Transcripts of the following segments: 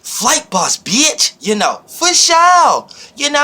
Flight boss, bitch. For sure.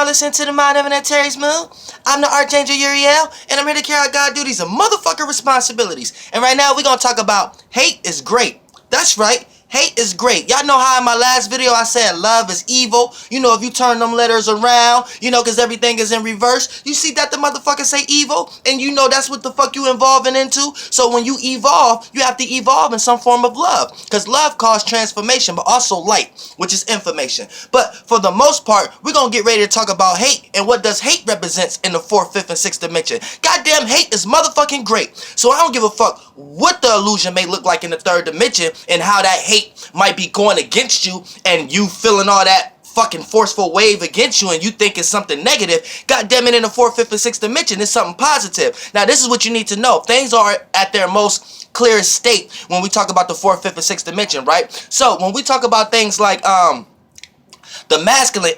Listen to the Mind of an Terry's Moon. I'm the Archangel Uriel, and I'm here to carry out God duties and motherfucking responsibilities. And right now, we're gonna talk about hate is great. That's right. Hate is great. Y'all know how in my last video I said love is evil. If you turn them letters around, because everything is in reverse. You see that the motherfucker say evil? And that's what the fuck you evolving into. So when you evolve, you have to evolve in some form of love. Because love causes transformation, but also light, which is information. But for the most part, we're going to get ready to talk about hate and what does hate represents in the 4th, 5th, and 6th dimension. Goddamn, hate is motherfucking great. So I don't give a fuck what the illusion may look like in the 3rd dimension and how that hate might be going against you and you feeling all that fucking forceful wave against you and you think it's something negative. God damn it, in the 4th, 5th, and 6th dimension, it's something positive. Now, this is what you need to know. Things are at their most clearest state when we talk about the 4th, 5th, and 6th dimension, right? So, when we talk about things like, the masculine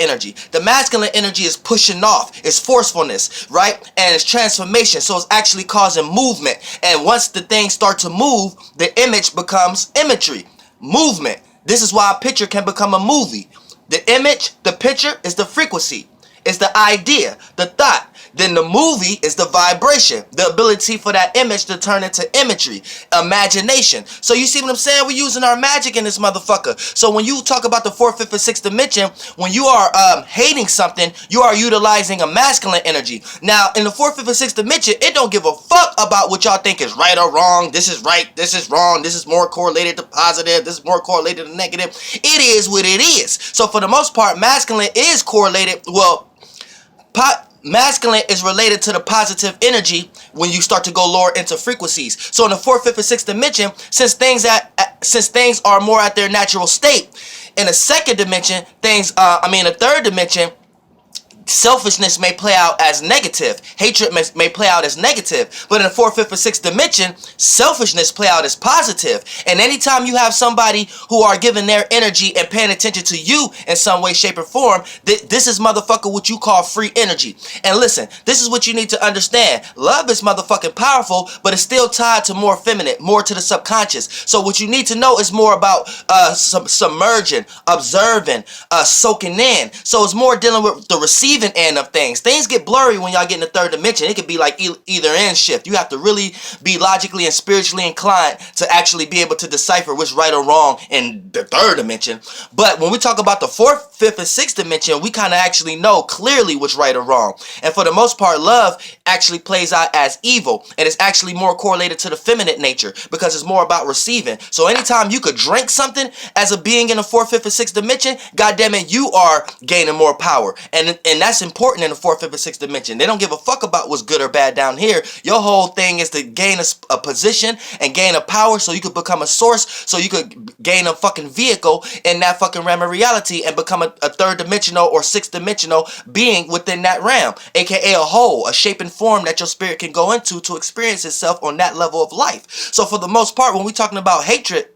energy is pushing off. It's forcefulness, right? And it's transformation. So it's actually causing movement. And once the things start to move, the image becomes imagery. Movement. This is why a picture can become a movie. The image, the picture is the frequency. It's the idea, the thought. Then the movie is the vibration, the ability for that image to turn into imagery, imagination. So you see what I'm saying? We're using our magic in this motherfucker. So when you talk about the 4th, 5th, and 6th dimension, when you are hating something, you are utilizing a masculine energy. Now, in the 4th, 5th, and 6th dimension, it don't give a fuck about what y'all think is right or wrong. This is right, this is wrong, this is more correlated to positive, this is more correlated to negative. It is what it is. So for the most part, masculine is correlated, masculine is related to the positive energy when you start to go lower into frequencies. So in the 4th, 5th, and 6th dimension, since things are more at their natural state, in the 2nd dimension, the 3rd dimension, selfishness may play out as negative. Hatred may play out as negative. But in the 4th, 5th, and 6th dimension, selfishness play out as positive. And anytime you have somebody who are giving their energy and paying attention to you in some way, shape, or form, this is motherfucker what you call free energy. And listen, this is what you need to understand. Love is motherfucking powerful, but it's still tied to more feminine, more to the subconscious. So what you need to know is more about submerging, observing, soaking in. So it's more dealing with the receiving end of things. Things get blurry when y'all get in the 3rd dimension. It could be like either end shift. You have to really be logically and spiritually inclined to actually be able to decipher what's right or wrong in the 3rd dimension. But when we talk about the 4th, 5th, and 6th dimension, we kind of actually know clearly what's right or wrong. And for the most part, love actually plays out as evil, and it's actually more correlated to the feminine nature because it's more about receiving. So anytime you could drink something as a being in the 4th, 5th, and 6th dimension, goddamn it, you are gaining more power. And that's important in the 4th, 5th, and 6th dimension. They don't give a fuck about what's good or bad down here. Your whole thing is to gain a position and gain a power so you could become a source, so you could gain a fucking vehicle in that fucking realm of reality and become a 3rd dimensional or 6th dimensional being within that realm, aka a whole, a shape and form that your spirit can go into to experience itself on that level of life. So for the most part, when we're talking about hatred,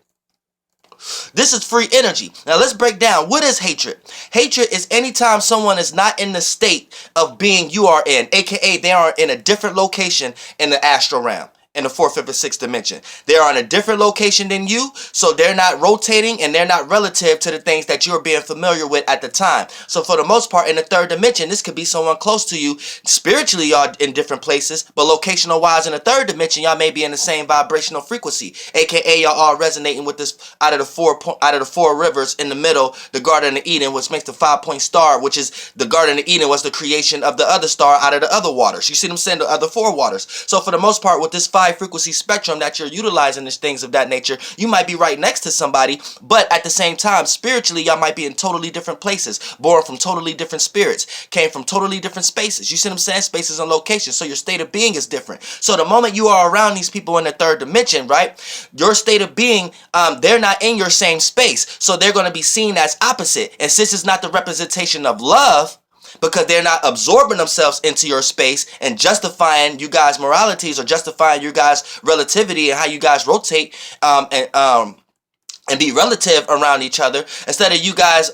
this is free energy. Now let's break down. What is hatred? Hatred is anytime someone is not in the state of being you are in, aka they are in a different location in the astral realm. In the 4th, 5th, and 6th dimension. They are in a different location than you, so they're not rotating and they're not relative to the things that you're being familiar with at the time. So for the most part, in the 3rd dimension, this could be someone close to you. Spiritually, y'all in different places, but locational wise in the 3rd dimension, y'all may be in the same vibrational frequency, aka y'all all resonating with this out of the four rivers in the middle, the Garden of Eden, which makes the 5-point star, which is the Garden of Eden was the creation of the other star out of the other waters. You see what I'm saying? The other 4 waters. So for the most part, with this 5 frequency spectrum that you're utilizing, is things of that nature, you might be right next to somebody, but at the same time, spiritually, y'all might be in totally different places, born from totally different spirits, came from totally different spaces. You see what I'm saying? Spaces and locations. So your state of being is different. So the moment you are around these people in the 3rd dimension, right, your state of being, they're not in your same space. So they're going to be seen as opposite. And since it's not the representation of love, because they're not absorbing themselves into your space and justifying you guys' moralities or justifying you guys' relativity and how you guys rotate and be relative around each other, instead of you guys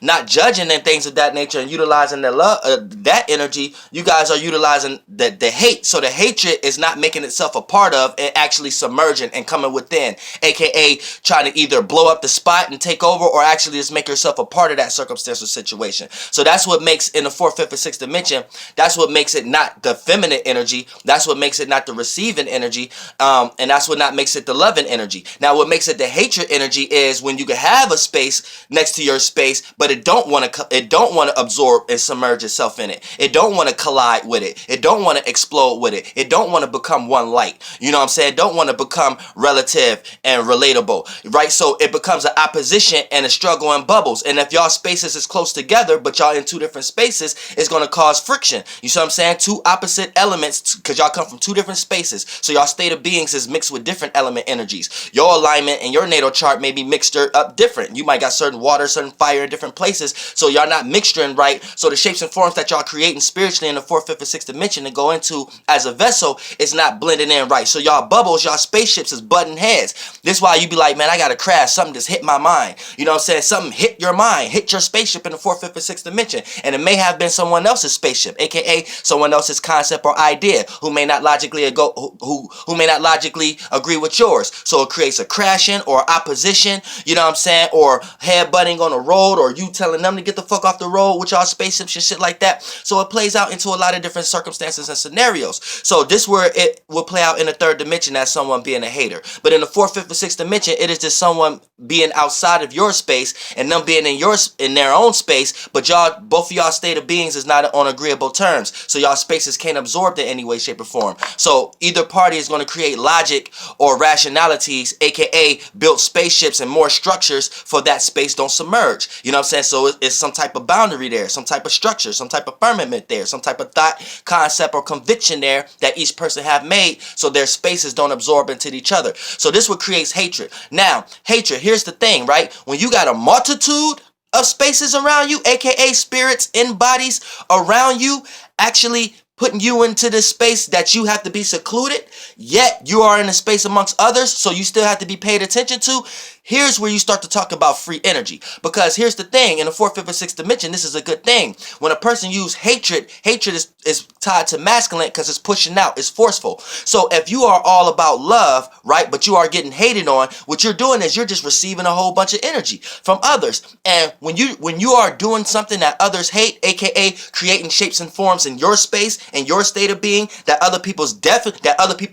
not judging and things of that nature and utilizing the love, that energy, you guys are utilizing the hate. So the hatred is not making itself a part of and actually submerging and coming within, aka trying to either blow up the spot and take over, or actually just make yourself a part of that circumstance or situation. So that's what makes, in the fourth, fifth, and sixth dimension, that's what makes it not the feminine energy, that's what makes it not the receiving energy, and that's what not makes it the loving energy. Now what makes it the hatred energy is when you can have a space next to your space, but it don't want to absorb and submerge itself in it. It don't want to collide with it. It don't want to explode with it. It don't want to become one light. You know what I'm saying? Don't want to become relative and relatable, right? So it becomes an opposition and a struggle in bubbles. And if y'all spaces is close together, but y'all in two different spaces, it's going to cause friction. You see what I'm saying? Two opposite elements, because y'all come from two different spaces. So y'all state of beings is mixed with different element energies. Your alignment and your natal chart may be mixed up different. You might got certain water, certain fire in different places, so y'all not mixturing right. So the shapes and forms that y'all creating spiritually in the fourth, fifth, and sixth dimension to go into as a vessel is not blending in right. So y'all bubbles, y'all spaceships is butting heads. This is why you be like, man, I gotta crash. Something just hit my mind. You know what I'm saying? Something hit your mind, hit your spaceship in the fourth, fifth, and sixth dimension, and it may have been someone else's spaceship, aka someone else's concept or idea, who may not logically who may not logically agree with yours. So it creates a crashing or opposition. You know what I'm saying? Or headbutting on the road, or you telling them to get the fuck off the road with y'all spaceships and shit like that. So it plays out into a lot of different circumstances and scenarios. So this where it will play out in the third dimension as someone being a hater. But in the fourth, fifth, and sixth dimension, it is just someone being outside of your space and them being in their own space, but y'all, both of y'all state of beings is not on agreeable terms. So y'all spaces can't absorb in any way, shape, or form. So either party is going to create logic or rationalities, aka build spaceships and more structures for that space don't submerge. You know what I'm saying? So it's some type of boundary there, some type of structure, some type of firmament there, some type of thought, concept, or conviction there that each person have made, so their spaces don't absorb into each other. So this what creates hatred. Now, hatred, here's the thing, right? When you got a multitude of spaces around you, aka spirits in bodies around you, actually putting you into this space that you have to be secluded, yet you are in a space amongst others, so you still have to be paid attention to. Here's where you start to talk about free energy. Because here's the thing, in the fourth, fifth, and sixth dimension, this is a good thing. When a person uses hatred, hatred is tied to masculine because it's pushing out, it's forceful. So if you are all about love, right, but you are getting hated on, what you're doing is you're just receiving a whole bunch of energy from others. And when you are doing something that others hate, aka creating shapes and forms in your space and your state of being that other people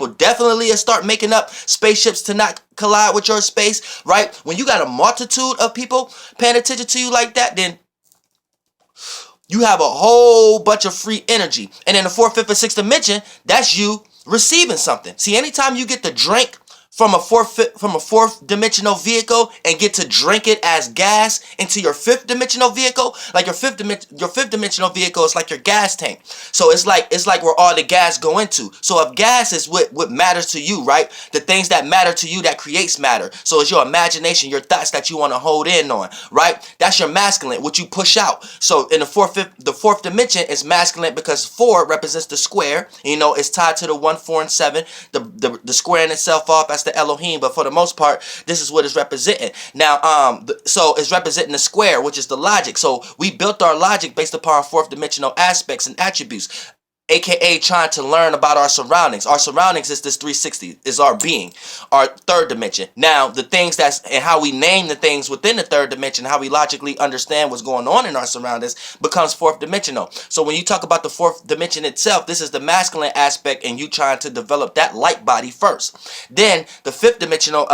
definitely start making up spaceships to not collide with your space, right? When you got a multitude of people paying attention to you like that, then you have a whole bunch of free energy. And in the fourth, fifth, and sixth dimension, that's you receiving something. See, anytime you get to drink from a fourth dimensional vehicle and get to drink it as gas into your fifth dimensional vehicle, like your fifth dimensional vehicle is like your gas tank. So it's like where all the gas go into. So if gas is what matters to you, right? The things that matter to you that creates matter. So it's your imagination, your thoughts that you want to hold in on, right? That's your masculine, what you push out. So in the fourth dimension is masculine because 4 represents the square. You know, it's tied to the 1, 4, and 7. The square in itself off as the Elohim, but for the most part, this is what it's representing. Now, so it's representing the square, which is the logic. So we built our logic based upon fourth dimensional aspects and attributes, aka trying to learn about our surroundings. Our surroundings is this 360, is our being, our third dimension. Now, the things and how we name the things within the third dimension, how we logically understand what's going on in our surroundings becomes fourth dimensional. So when you talk about the fourth dimension itself, this is the masculine aspect and you trying to develop that light body first. Then the fifth dimensional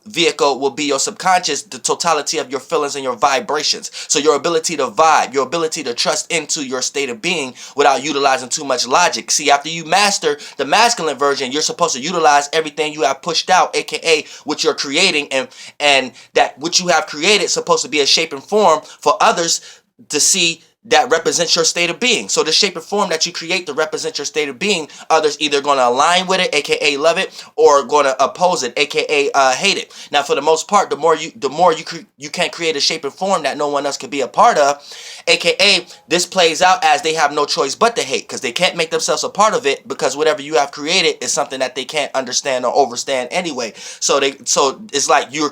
vehicle will be your subconscious, the totality of your feelings and your vibrations. So your ability to vibe, your ability to trust into your state of being without utilizing too much logic. See, after you master the masculine version, you're supposed to utilize everything you have pushed out, aka what you're creating, and that what you have created is supposed to be a shape and form for others to see that represents your state of being. So the shape and form that you create to represent your state of being, others either going to align with it, aka love it, or going to oppose it, aka hate it. Now, for the most part, the more you can create a shape and form that no one else can be a part of, aka this plays out as they have no choice but to hate, because they can't make themselves a part of it, because whatever you have created is something that they can't understand or overstand anyway. So it's like you're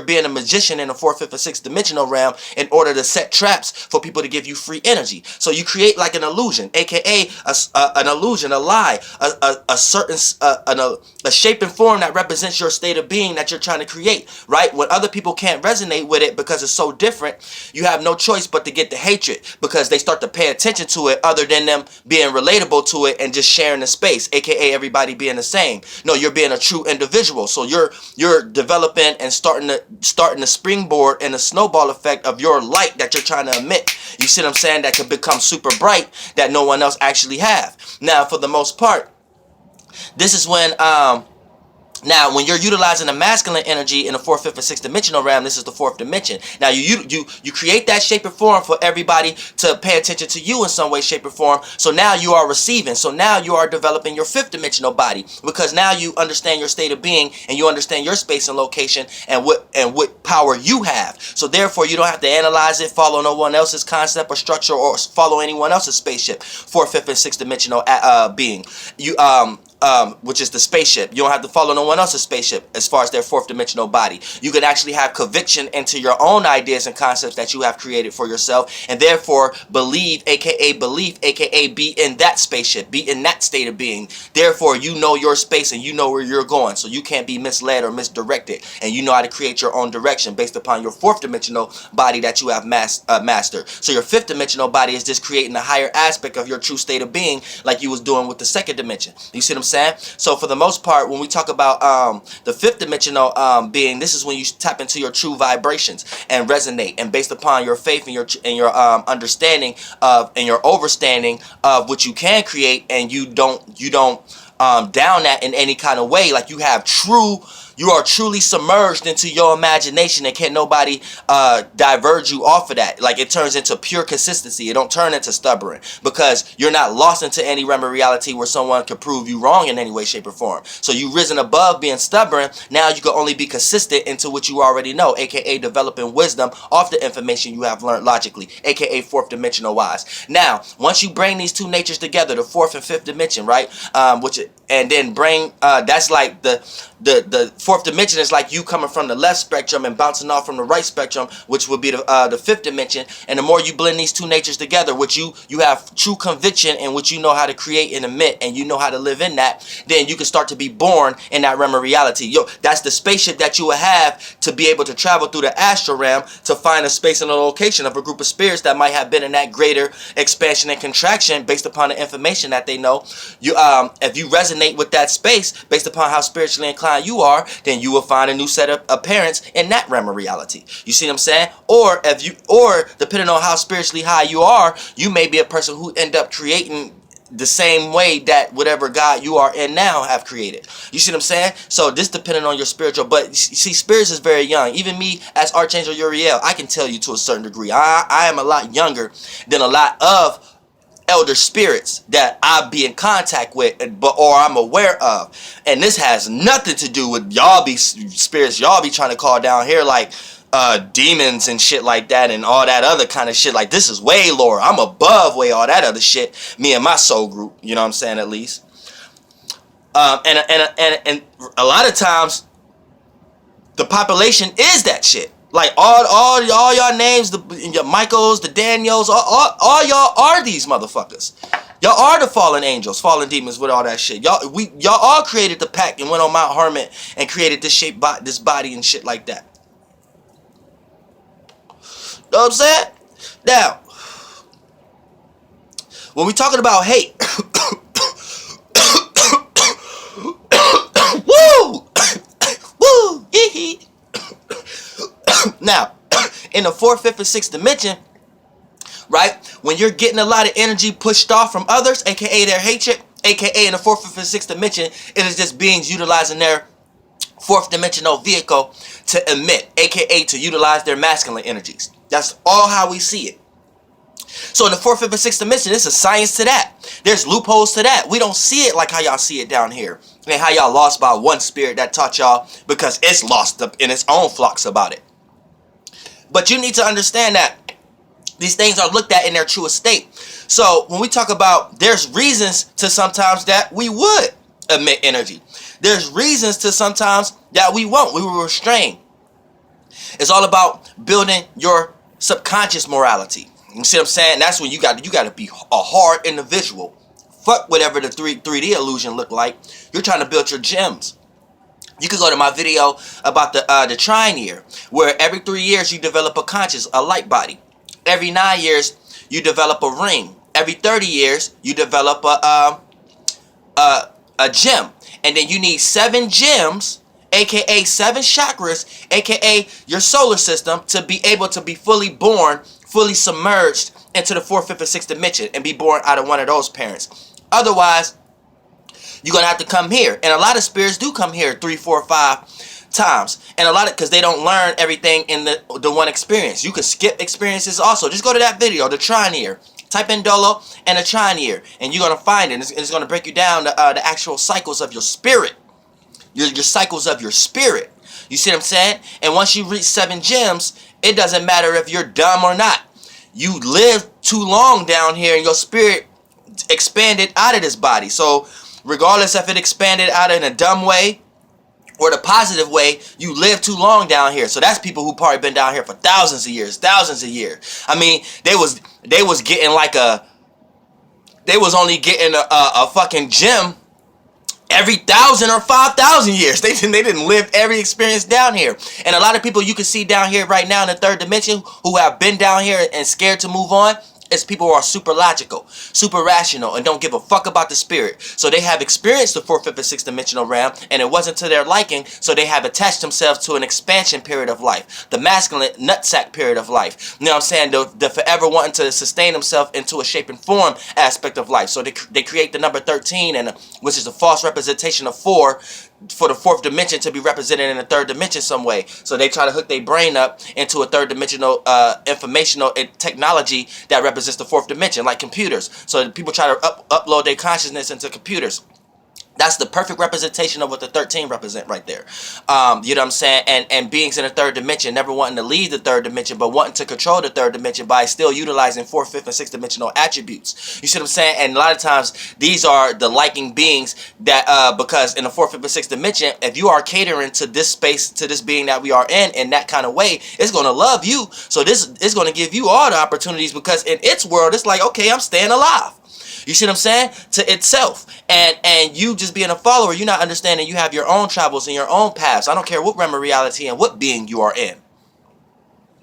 being a magician in the fourth, fifth, and sixth dimensional realm in order to set traps for people to give you free energy. So you create like an illusion, aka an illusion, a lie, a certain a shape and form that represents your state of being that you're trying to create, right? When other people can't resonate with it because it's so different, you have no choice but to get the hatred, because they start to pay attention to it, other than them being relatable to it and just sharing the space, aka everybody being the same. No, you're being a true individual. So you're developing and starting the springboard and the snowball effect of your light that you're trying to emit. You see what I'm saying? That can become super bright that no one else actually have. Now, for the most part, this is when now, when you're utilizing the masculine energy in the fourth, fifth, and sixth dimensional realm, this is the fourth dimension. Now, you create that shape and form for everybody to pay attention to you in some way, shape, or form. So now you are receiving. So now you are developing your fifth dimensional body, because now you understand your state of being and you understand your space and location and what power you have. So therefore, you don't have to analyze it, follow no one else's concept or structure, or follow anyone else's spaceship. Fourth, fifth, and sixth dimensional being. Which is the spaceship. You don't have to follow no one else's spaceship as far as their fourth dimensional body. You can actually have conviction into your own ideas and concepts that you have created for yourself, and therefore believe, aka belief, aka be in that spaceship, be in that state of being. Therefore, you know your space and you know where you're going, so you can't be misled or misdirected, and you know how to create your own direction based upon your fourth dimensional body that you have mastered. So your fifth dimensional body is just creating a higher aspect of your true state of being, like you was doing with the second dimension. You see what I'm saying? So for the most part, when we talk about the fifth dimensional being, this is when you tap into your true vibrations and resonate, and based upon your faith and your understanding of and your overstanding of what you can create, and you don't down that in any kind of way. Like you are truly submerged into your imagination, and can't nobody diverge you off of that. Like, it turns into pure consistency. It don't turn into stubborn, because you're not lost into any realm of reality where someone could prove you wrong in any way, shape, or form. So you risen above being stubborn. Now you can only be consistent into what you already know, aka developing wisdom off the information you have learned logically, aka fourth dimensional wise. Now, once you bring these two natures together, the fourth and fifth dimension, right? And then bring that's like the fourth dimension is like you coming from the left spectrum and bouncing off from the right spectrum, which would be the fifth dimension. And the more you blend these two natures together, which you have true conviction in what you know how to create and emit, and you know how to live in that, then you can start to be born in that realm of reality. That's the spaceship that you will have to be able to travel through the astral realm to find a space and a location of a group of spirits that might have been in that greater expansion and contraction based upon the information that they know. If you resonate with that space based upon how spiritually inclined you are, then you will find a new set of parents in that realm of reality. You see what I'm saying? Or depending on how spiritually high you are, you may be a person who end up creating the same way that whatever God you are in now have created. You see what I'm saying? So this depending on your spiritual, but you see, spirits is very young. Even me as Archangel Uriel, I can tell you to a certain degree, I am a lot younger than a lot of elder spirits that I be in contact with, or I'm aware of. And this has nothing to do with y'all be spirits y'all be trying to call down here, like demons and shit like that, and all that other kind of shit. Like, this is way lower. I'm above way all that other shit. Me and my soul group, you know what I'm saying, at least. And a lot of times the population is that shit. Like all y'all names, your Michaels, the Daniels, all y'all are these motherfuckers. Y'all are the fallen angels, fallen demons with all that shit. Y'all all created the pack and went on Mount Hermon and created this shape, this body and shit like that. Know what I'm saying? Now, when we talking about hate, woo, woo, hee. Now, in the fourth, fifth, and sixth dimension, right, when you're getting a lot of energy pushed off from others, aka their hatred, aka in the fourth, fifth, and sixth dimension, it is just beings utilizing their fourth dimensional vehicle to emit, aka to utilize their masculine energies. That's all how we see it. So in the fourth, fifth, and sixth dimension, there's a science to that. There's loopholes to that. We don't see it like how y'all see it down here. And how y'all lost by one spirit that taught y'all because it's lost up in its own flux about it. But you need to understand that these things are looked at in their truest state. So when we talk about, there's reasons to sometimes that we would emit energy. There's reasons to sometimes that we won't. We will restrain. It's all about building your subconscious morality. You see what I'm saying? That's when you got to be a hard individual. Fuck whatever the 3D illusion look like. You're trying to build your gems. You can go to my video about the trine year, where every 3 years you develop a light body. Every 9 years you develop a ring. Every 30 years you develop a gem. And then you need 7 gems, aka 7 chakras, aka your solar system, to be able to be fully born, fully submerged into the 4th, 5th, and 6th dimension and be born out of one of those parents. Otherwise, you're going to have to come here. And a lot of spirits do come here 3, 4, 5 times. And a lot of, because they don't learn everything in the one experience. You can skip experiences also. Just go to that video, the trine year. Type in Dolo and a trine year, and you're going to find it. It's going to break you down the actual cycles of your spirit. Your cycles of your spirit. You see what I'm saying? And once you reach 7 gems, it doesn't matter if you're dumb or not. You live too long down here and your spirit expanded out of this body. So regardless if it expanded out in a dumb way or the positive way, you live too long down here. So that's people who probably been down here for thousands of years. I mean, they was getting like they was only getting a fucking gem every 1,000 or 5,000 years. They didn't live every experience down here. And a lot of people you can see down here right now in the 3rd dimension who have been down here and scared to move on, it's people who are super logical, super rational, and don't give a fuck about the spirit. So they have experienced the 4th, 5th, and 6th dimensional realm, and it wasn't to their liking, so they have attached themselves to an expansion period of life, the masculine nutsack period of life. You know what I'm saying? The forever wanting to sustain themselves into a shape and form aspect of life. So they create the number 13, which is a false representation of 4, for the 4th dimension to be represented in the 3rd dimension some way. So they try to hook their brain up into a 3rd dimensional informational technology that represents the 4th dimension, like computers. So people try to upload their consciousness into computers. That's the perfect representation of what the 13 represent right there. You know what I'm saying? And beings in the 3rd dimension, never wanting to leave the 3rd dimension, but wanting to control the 3rd dimension by still utilizing 4th, 5th, and 6th dimensional attributes. You see what I'm saying? And a lot of times, these are the liking beings that, because in the 4th, 5th, and 6th dimension, if you are catering to this space, to this being that we are in that kind of way, it's going to love you. So this is going to give you all the opportunities, because in its world, it's like, okay, I'm staying alive. You see what I'm saying? To itself. And you just being a follower, you're not understanding you have your own travels and your own paths. I don't care what realm of reality and what being you are in.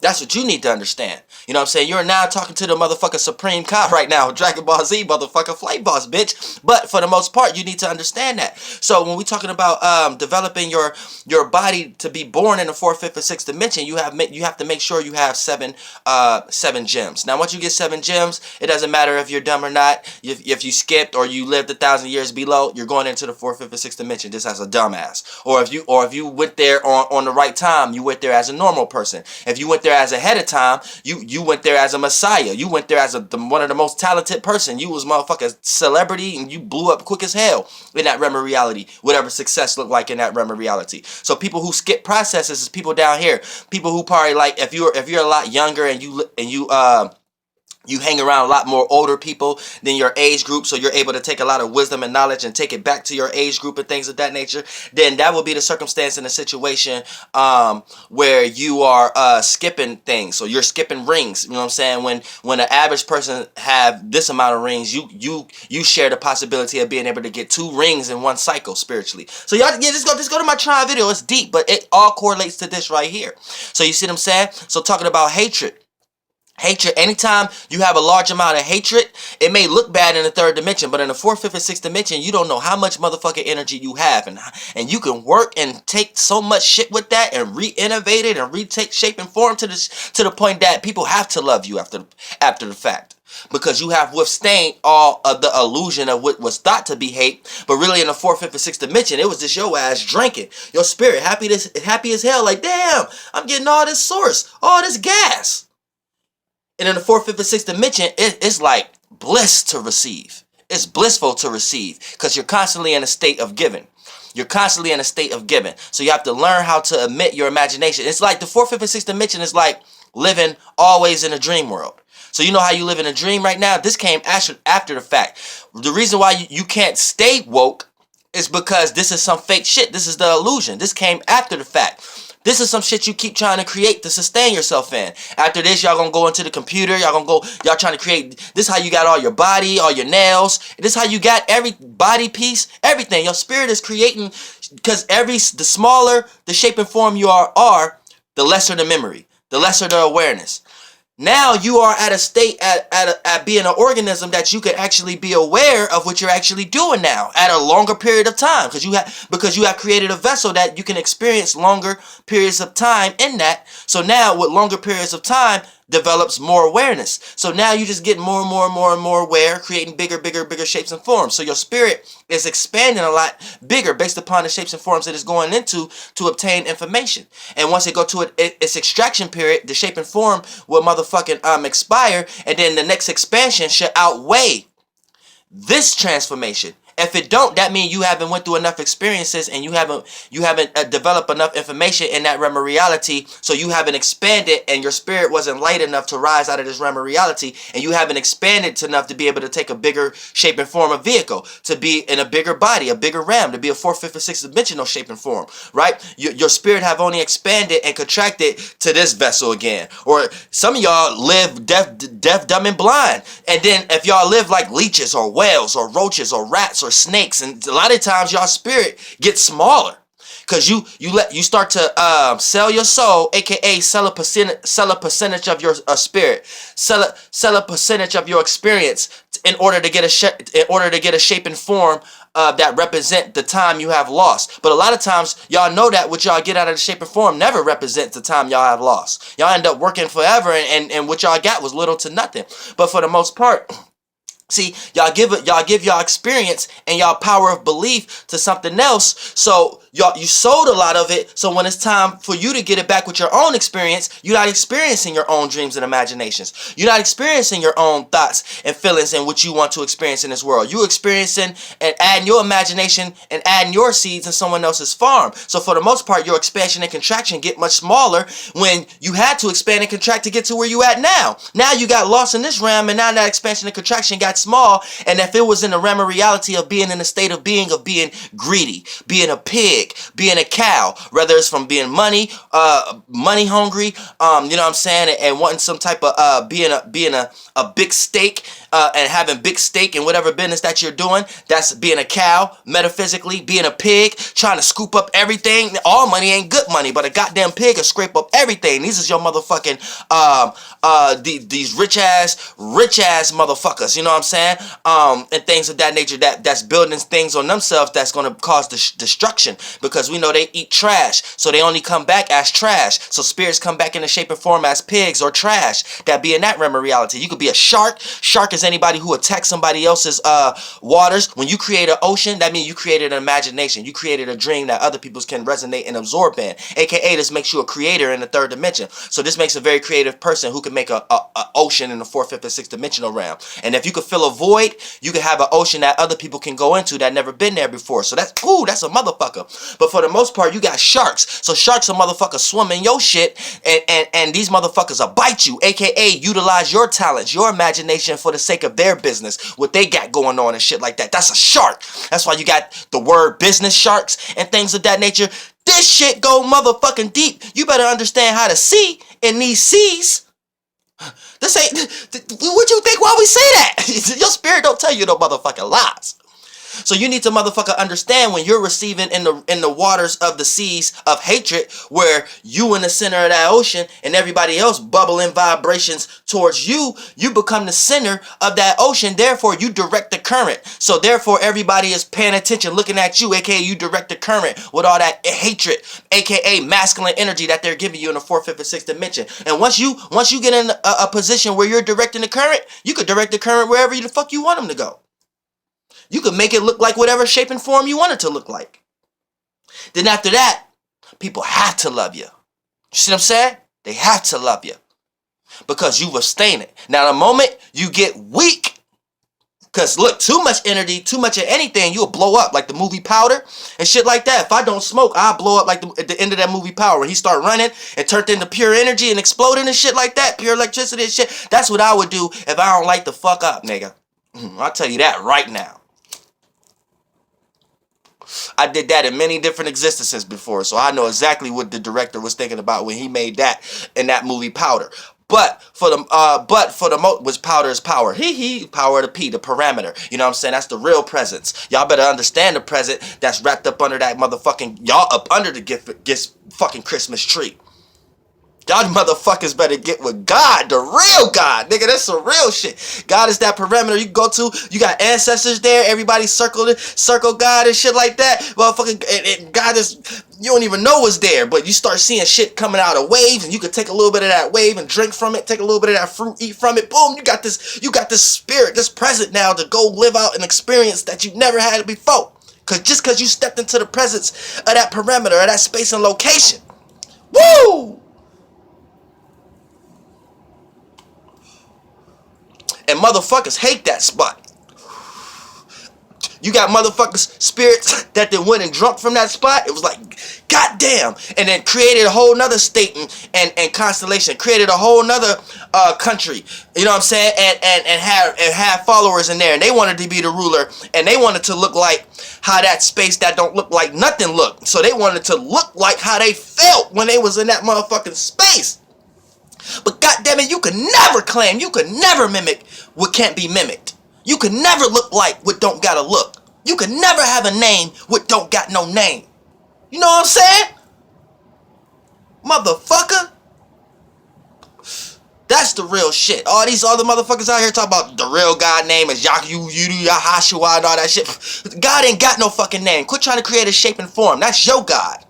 That's what you need to understand. You know what I'm saying? You're now talking to the motherfucking Supreme Kai right now. Dragon Ball Z, motherfucker, Flight Boss, bitch. But for the most part, you need to understand that. So when we're talking about developing your body to be born in the 4th, 5th, and 6th dimension, you have to make sure you have 7 gems. Now, once you get 7 gems, it doesn't matter if you're dumb or not. If you skipped or you lived 1,000 years below, you're going into the 4th, 5th, and 6th dimension just as a dumbass. Or if you went there on the right time, you went there as a normal person. If you went there as ahead of time, you went there as a messiah. You went there as one of the most talented person. You was motherfucking celebrity and you blew up quick as hell in that realm of reality. Whatever success looked like in that realm of reality. So people who skip processes is people down here. People who probably like if you're a lot younger and you hang around a lot more older people than your age group, so you're able to take a lot of wisdom and knowledge and take it back to your age group and things of that nature, then that will be the circumstance in a situation where you are skipping things. So you're skipping rings. You know what I'm saying? When an average person have this amount of rings, you share the possibility of being able to get 2 rings in one cycle spiritually. So y'all just go to my try video. It's deep, but it all correlates to this right here. So you see what I'm saying? So talking about hatred. Hatred, anytime you have a large amount of hatred, it may look bad in the 3rd dimension, but in the 4th, 5th, and 6th dimension, you don't know how much motherfucking energy you have, and you can work and take so much shit with that and re-innovate it and retake shape and form to the point that people have to love you after the fact. Because you have withstained all of the illusion of what was thought to be hate, but really in the 4th, 5th, and 6th dimension, it was just your ass drinking. Your spirit happy as hell, like, damn, I'm getting all this source, all this gas. And in the fourth, fifth, and sixth dimension, it's like bliss to receive. It's blissful to receive because you're constantly in a state of giving. You're constantly in a state of giving. So you have to learn how to emit your imagination. It's like the fourth, fifth, and sixth dimension is like living always in a dream world. So you know how you live in a dream right now? This came after the fact. The reason why you can't stay woke is because this is some fake shit. This is the illusion. This came after the fact. This is some shit you keep trying to create to sustain yourself in. After this, y'all gonna go into the computer. Y'all trying to create. This is how you got all your body, all your nails. This is how you got every body piece, everything. Your spirit is creating, because the smaller the shape and form you are, the lesser the memory, the lesser the awareness. Now you are at a state at being an organism that you can actually be aware of what you're actually doing now at a longer period of time, because you have created a vessel that you can experience longer periods of time in that. So now with longer periods of time develops more awareness. So now you just get more and more and more and more aware, creating bigger shapes and forms. So your spirit is expanding a lot bigger based upon the shapes and forms that it's going into to obtain information. And once it go to its extraction period, the shape and form will motherfucking expire, and then the next expansion should outweigh this transformation. If it don't, that means you haven't went through enough experiences, and you haven't developed enough information in that realm of reality, so you haven't expanded, and your spirit wasn't light enough to rise out of this realm of reality, and you haven't expanded enough to be able to take a bigger shape and form of vehicle, to be in a bigger body, a bigger realm, to be a fourth, fifth, and sixth dimensional shape and form, right? Your spirit have only expanded and contracted to this vessel again. Or some of y'all live deaf, dumb, and blind, and then if y'all live like leeches or whales or roaches or rats or snakes, and a lot of times y'all spirit gets smaller because you start to sell your soul, aka sell a percentage of your spirit, sell a percentage of your experience in order to get a shape and form that represent the time you have lost. But a lot of times y'all know that what y'all get out of the shape and form never represents the time y'all have lost. Y'all end up working forever, and what y'all got was little to nothing. But for the most part, see, y'all give y'all experience and y'all power of belief to something else. So you sold a lot of it. So when it's time for you to get it back with your own experience, you're not experiencing your own dreams and imaginations. You're not experiencing your own thoughts and feelings and what you want to experience in this world. You're experiencing and adding your imagination and adding your seeds in someone else's farm. So for the most part, your expansion and contraction get much smaller when you had to expand and contract to get to where you at now. Now you got lost in this realm, and now that expansion and contraction got small. And if it was in the realm of reality of being in a state of being greedy, being a pig, being a cow, whether it's from being money hungry, you know what I'm saying, and wanting some type of being a big steak, and having big steak in whatever business that you're doing, that's being a cow. Metaphysically, being a pig, trying to scoop up everything. All money ain't good money, but a goddamn pig will scrape up everything. These is your motherfucking these rich ass motherfuckers, you know what I'm saying, and things of that nature, that's building things on themselves that's going to cause destruction, because we know they eat trash, so they only come back as trash. So spirits come back in the shape and form as pigs or trash that be in that realm of reality. You could be a shark. Shark is anybody who attacks somebody else's waters. When you create an ocean, that means you created an imagination. You created a dream that other people can resonate and absorb in, aka this makes you a creator in the third dimension. So this makes a very creative person who can make a ocean in the fourth, fifth, and sixth dimensional realm. And if you could fill a void, you could have an ocean that other people can go into that never been there before. So that's a motherfucker. But for the most part, you got sharks. So sharks are motherfuckers swimming your shit, and these motherfuckers will bite you, aka utilize your talents, your imagination for the sake of their business, what they got going on and shit like that. That's a shark. That's why you got the word business sharks and things of that nature. This shit go motherfucking deep. You better understand how to see in these seas. This ain't, what you think why we say that? Your spirit don't tell you no motherfucking lies. So you need to motherfucker understand when you're receiving in the waters of the seas of hatred, where you in the center of that ocean and everybody else bubbling vibrations towards you, you become the center of that ocean. Therefore, you direct the current. So therefore, everybody is paying attention, looking at you, aka you direct the current with all that hatred, aka masculine energy that they're giving you in the fourth, fifth, and sixth dimension. And once you get in a position where you're directing the current, you could direct the current wherever the fuck you want them to go. You could make it look like whatever shape and form you want it to look like. Then after that, people have to love you. You see what I'm saying? They have to love you. because you've abstained it. Now, the moment you get weak, because look, too much energy, too much of anything, you'll blow up like the movie Powder and shit like that. If I don't smoke, I'll blow up like at the end of that movie Power when he start running and turned into pure energy and exploding and shit like that, pure electricity and shit. That's what I would do if I don't light the fuck up, nigga. I'll tell you that right now. I did that in many different existences before, so I know exactly what the director was thinking about when he made that in that movie Powder. But for the was Powder is power. Power to P, the parameter. You know what I'm saying? That's the real presence. Y'all better understand the present that's wrapped up under that motherfucking, y'all up under the gift fucking Christmas tree. Y'all motherfuckers better get with God, the real God, nigga. That's some real shit. God is that perimeter you go to. You got ancestors there. Everybody circle God and shit like that. Motherfucking and God is, you don't even know what's there, but you start seeing shit coming out of waves, and you can take a little bit of that wave and drink from it. Take a little bit of that fruit, eat from it. Boom, you got this spirit, this present now to go live out an experience that you never had before. Cause you stepped into the presence of that perimeter, of that space and location. Woo! And motherfuckers hate that spot. You got motherfuckers, spirits that they went and drunk from that spot. It was like, goddamn. And then created a whole nother state and constellation. Created a whole nother country. You know what I'm saying? And have followers in there. And they wanted to be the ruler. And they wanted to look like how that space that don't look like nothing looked. So they wanted to look like how they felt when they was in that motherfucking space. But goddammit, you could never claim, you could never mimic what can't be mimicked. You could never look like what don't gotta look. You could never have a name what don't got no name. You know what I'm saying? Motherfucker. That's the real shit. All these other motherfuckers out here talk about the real God name is Yahu, Yudu, Yahashua, and all that shit. God ain't got no fucking name. Quit trying to create a shape and form. That's your God.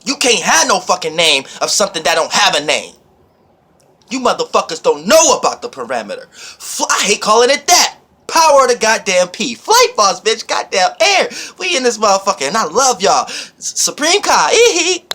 You can't have no fucking name of something that don't have a name. You motherfuckers don't know about the parameter. I hate calling it that. Power of the goddamn P. Flight boss, bitch. Goddamn air. We in this motherfucker and I love y'all. Supreme Kai.